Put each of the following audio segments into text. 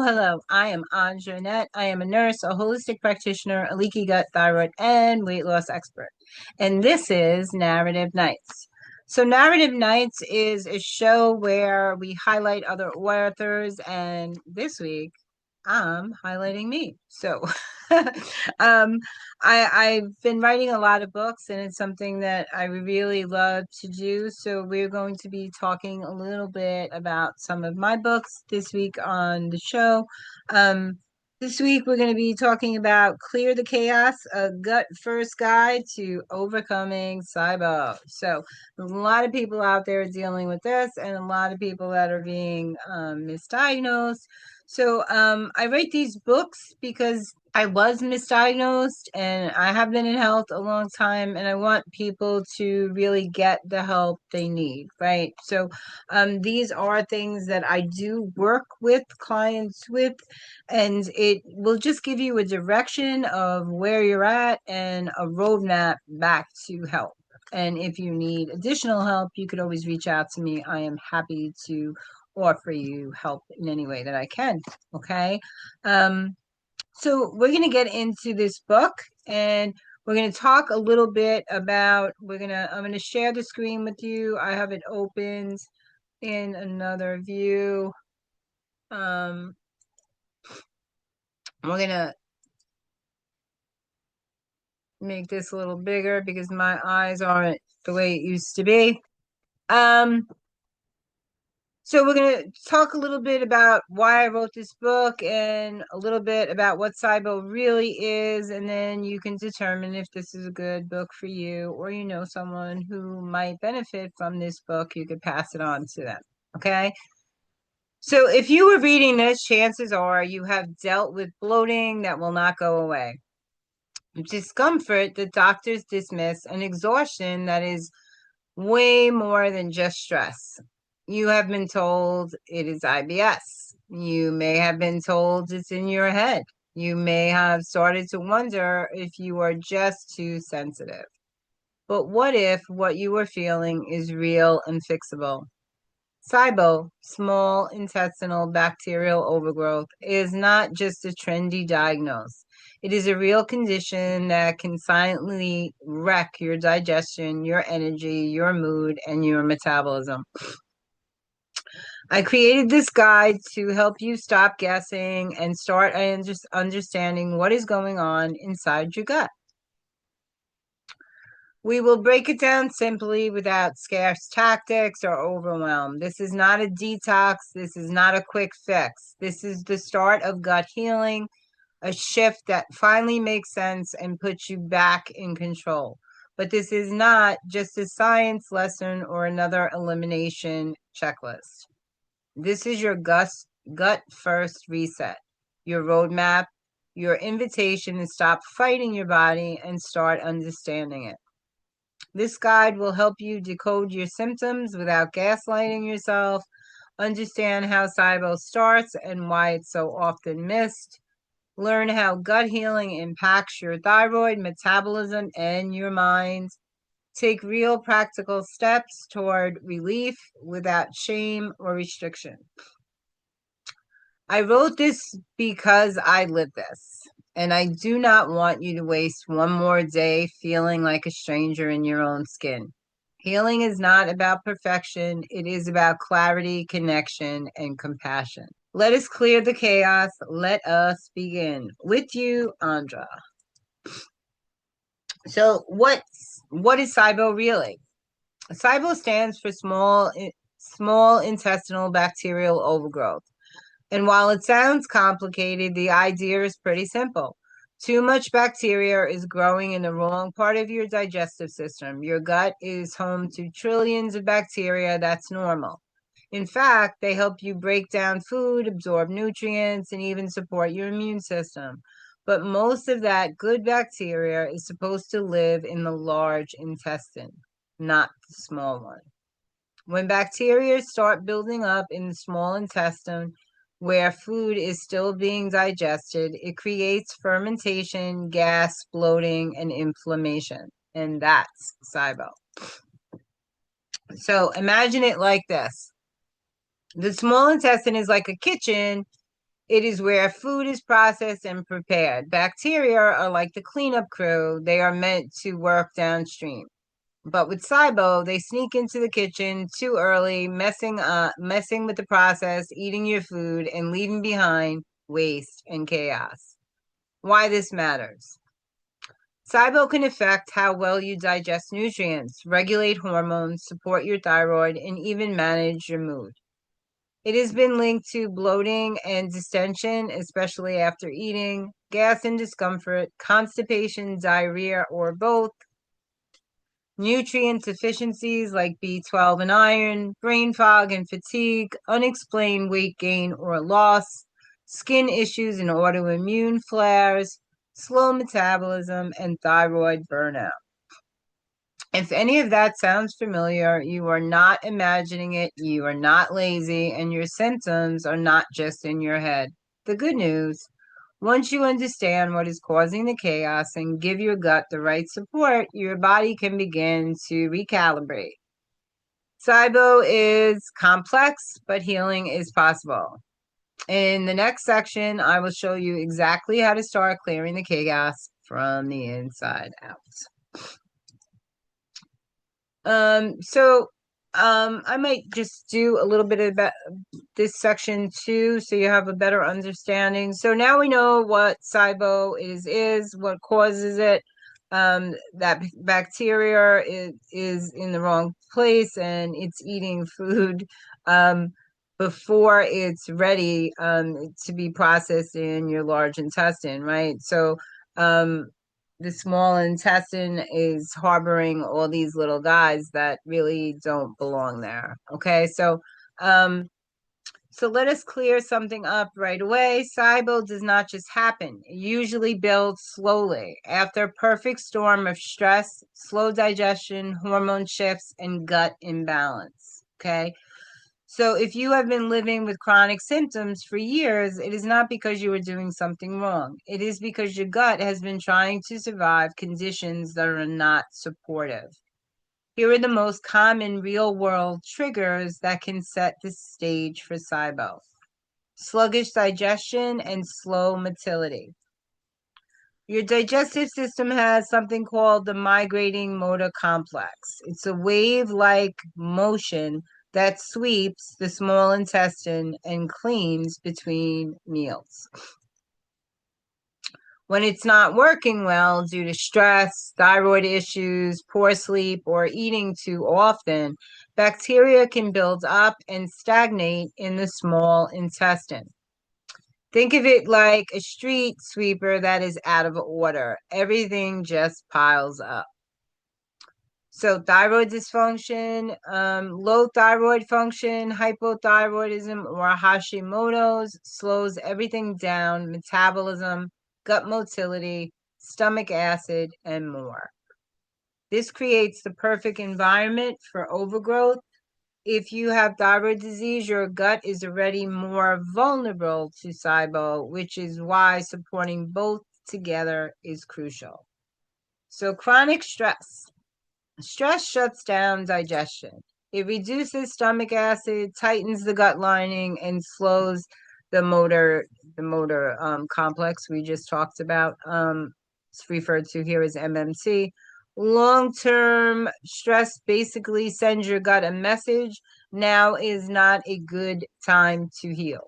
Hello. I am Andra Annette. I am a nurse, a holistic practitioner, a leaky gut, thyroid, and weight loss expert. And this is Narrative Nights. So, Narrative Nights is a show where we highlight other authors, and this week I'm highlighting me. So, um, I've been writing a lot of books, and it's something that I really love to do. So, we're going to be talking a little bit about some of my books this week on the show. Um, this week, we're going to be talking about Clear the Chaos, a gut first guide to overcoming SIBO. So, there's a lot of people out there dealing with this, and a lot of people that are being misdiagnosed. So I write these books because I was misdiagnosed and I have been in health a long time, and I want people to really get the help they need, right? So these are things that I do work with clients with, and it will just give you a direction of where you're at and a roadmap back to help. And if you need additional help, you could always reach out to me. I am happy to offer you help in any way that I can. Okay. So we're going to get into this book, and we're going to talk a little bit about, I'm going to share the screen with you. I have it opened in another view. We're going to make this a little bigger because my eyes aren't the way it used to be. So we're going to talk a little bit about why I wrote this book and a little bit about what SIBO really is, and then you can determine if this is a good book for you, or you know someone who might benefit from this book. You could pass it on to them. Okay. So if you were reading this, chances are you have dealt with bloating that will not go away, discomfort that doctors dismiss, and exhaustion that is way more than just stress. You have been told it is IBS. You may have been told it's in your head. You may have started to wonder if you are just too sensitive. But what if what you are feeling is real and fixable? SIBO, small intestinal bacterial overgrowth, is not just a trendy diagnosis. It is a real condition that can silently wreck your digestion, your energy, your mood, and your metabolism. I created this guide to help you stop guessing and start understanding what is going on inside your gut. We will break it down simply without scarce tactics or overwhelm. This is not a detox. This is not a quick fix. This is the start of gut healing, a shift that finally makes sense and puts you back in control. But this is not just a science lesson or another elimination checklist. This is your gut first reset, your roadmap, your invitation to stop fighting your body and start understanding it. This guide will help you decode your symptoms without gaslighting yourself, understand how SIBO starts and why it's so often missed, learn how gut healing impacts your thyroid, metabolism, and your mind, take real practical steps toward relief without shame or restriction. I wrote this because I live this. And I do not want you to waste one more day feeling like a stranger in your own skin. Healing is not about perfection. It is about clarity, connection, and compassion. Let us clear the chaos. Let us begin. With you, Andra. So what is SIBO really? SIBO stands for small intestinal bacterial overgrowth. And while it sounds complicated, the idea is pretty simple. Too much bacteria is growing in the wrong part of your digestive system. Your gut is home to trillions of bacteria. That's normal. In fact, they help you break down food, absorb nutrients, and even support your immune system. But most of that good bacteria is supposed to live in the large intestine, not the small one. When bacteria start building up in the small intestine, where food is still being digested, it creates fermentation, gas, bloating, and inflammation. And that's SIBO. So imagine it like this. The small intestine is like a kitchen, It is where food is processed and prepared. Bacteria are like the cleanup crew. They are meant to work downstream. But with SIBO, they sneak into the kitchen too early, messing with the process, eating your food, and leaving behind waste and chaos. Why this matters. SIBO can affect how well you digest nutrients, regulate hormones, support your thyroid, and even manage your mood. It has been linked to bloating and distension, especially after eating, gas and discomfort, constipation, diarrhea, or both, nutrient deficiencies like B12 and iron, brain fog and fatigue, unexplained weight gain or loss, skin issues and autoimmune flares, slow metabolism, and thyroid burnout. If any of that sounds familiar, you are not imagining it, you are not lazy, and your symptoms are not just in your head. The good news, once you understand what is causing the chaos and give your gut the right support, your body can begin to recalibrate. SIBO is complex, but healing is possible. In the next section, I will show you exactly how to start clearing the chaos from the inside out. I might just do a little bit of this section too, so you have a better understanding. So now we know what SIBO is what causes it. That bacteria is in the wrong place and it's eating food before it's ready to be processed in your large intestine, right? So the small intestine is harboring all these little guys that really don't belong there. Okay, so let us clear something up right away. SIBO does not just happen. It usually builds slowly after a perfect storm of stress, slow digestion, hormone shifts, and gut imbalance. Okay. So if you have been living with chronic symptoms for years, it is not because you are doing something wrong. It is because your gut has been trying to survive conditions that are not supportive. Here are the most common real-world triggers that can set the stage for SIBO. Sluggish digestion and slow motility. Your digestive system has something called the migrating motor complex. It's a wave-like motion that sweeps the small intestine and cleans between meals. When it's not working well due to stress, thyroid issues, poor sleep, or eating too often, bacteria can build up and stagnate in the small intestine. Think of it like a street sweeper that is out of order. Everything just piles up. So thyroid dysfunction, low thyroid function, hypothyroidism, or Hashimoto's slows everything down, metabolism, gut motility, stomach acid, and more. This creates the perfect environment for overgrowth. If you have thyroid disease, your gut is already more vulnerable to SIBO, which is why supporting both together is crucial. So chronic stress. Stress shuts down digestion. It reduces stomach acid, tightens the gut lining, and slows the motor complex we just talked about. It's referred to here as MMC. Long-term stress basically sends your gut a message. Now is not a good time to heal.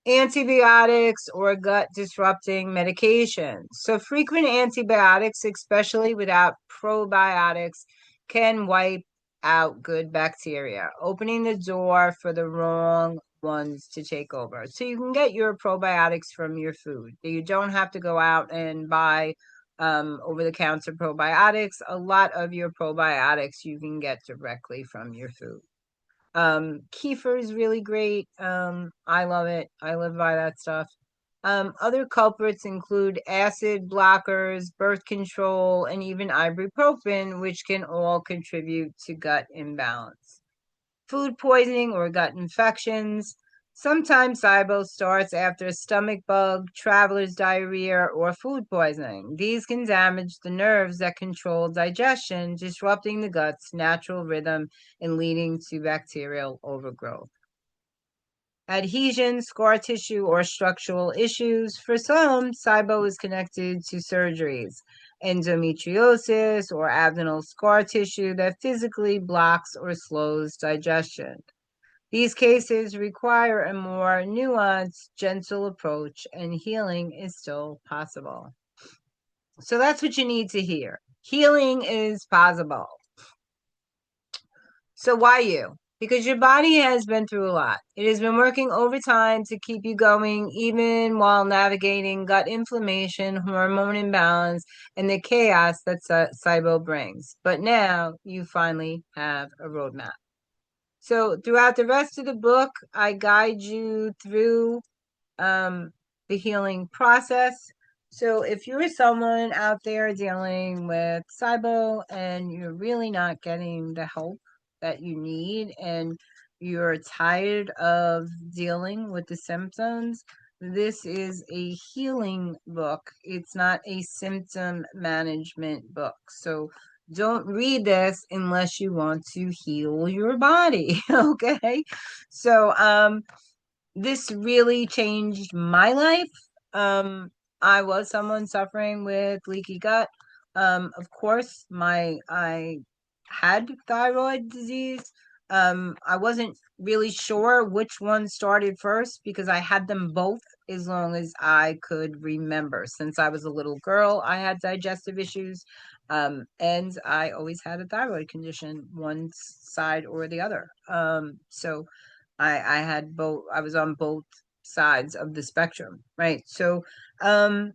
Antibiotics or gut disrupting medications. So frequent antibiotics, especially without probiotics, can wipe out good bacteria, opening the door for the wrong ones to take over. So you can get your probiotics from your food. You don't have to go out and buy over-the-counter probiotics. A lot of your probiotics you can get directly from your food. Kefir is really great. I love it. I live by that stuff. Other culprits include acid blockers, birth control, and even ibuprofen, which can all contribute to gut imbalance. Food poisoning or gut infections. Sometimes SIBO starts after a stomach bug, traveler's diarrhea, or food poisoning. These can damage the nerves that control digestion, disrupting the gut's natural rhythm and leading to bacterial overgrowth. adhesion, scar tissue, or structural issues. For some, SIBO is connected to surgeries, endometriosis, or abdominal scar tissue that physically blocks or slows digestion. These cases require a more nuanced, gentle approach, and healing is still possible. So that's what you need to hear. Healing is possible. So why you? Because your body has been through a lot. It has been working overtime to keep you going, even while navigating gut inflammation, hormone imbalance, and the chaos that SIBO brings. But now you finally have a roadmap. So throughout the rest of the book, I guide you through the healing process. So if you're someone out there dealing with SIBO and you're really not getting the help that you need and you're tired of dealing with the symptoms, this is a healing book. It's not a symptom management book. So don't read this unless you want to heal your body. Okay. So, this really changed my life. I was someone suffering with leaky gut. Of course, I had thyroid disease. I wasn't really sure which one started first because I had them both as long as I could remember. Since I was a little girl, I had digestive issues. And I always had a thyroid condition, one side or the other. So I had both. I was on both sides of the spectrum, right? Um,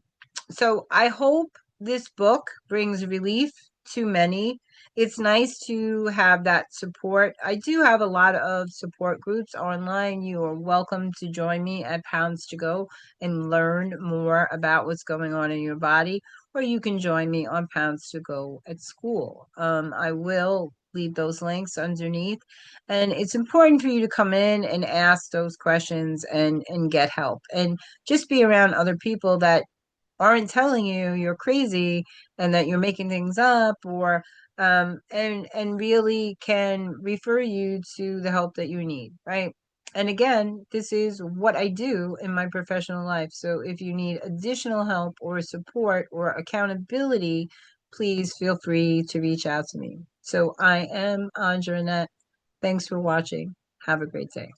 so I hope this book brings relief to many. It's nice to have that support. I do have a lot of support groups online. You are welcome to join me at Pounds to Go and learn more about what's going on in your body, or you can join me on Pounds to Go at school. I will leave those links underneath, and it's important for you to come in and ask those questions and get help and just be around other people that aren't telling you you're crazy and that you're making things up, or and really can refer you to the help that you need, right? And again, this is what I do in my professional life. So if you need additional help or support or accountability, please feel free to reach out to me. So I am Andra Annette. Thanks for watching. Have a great day.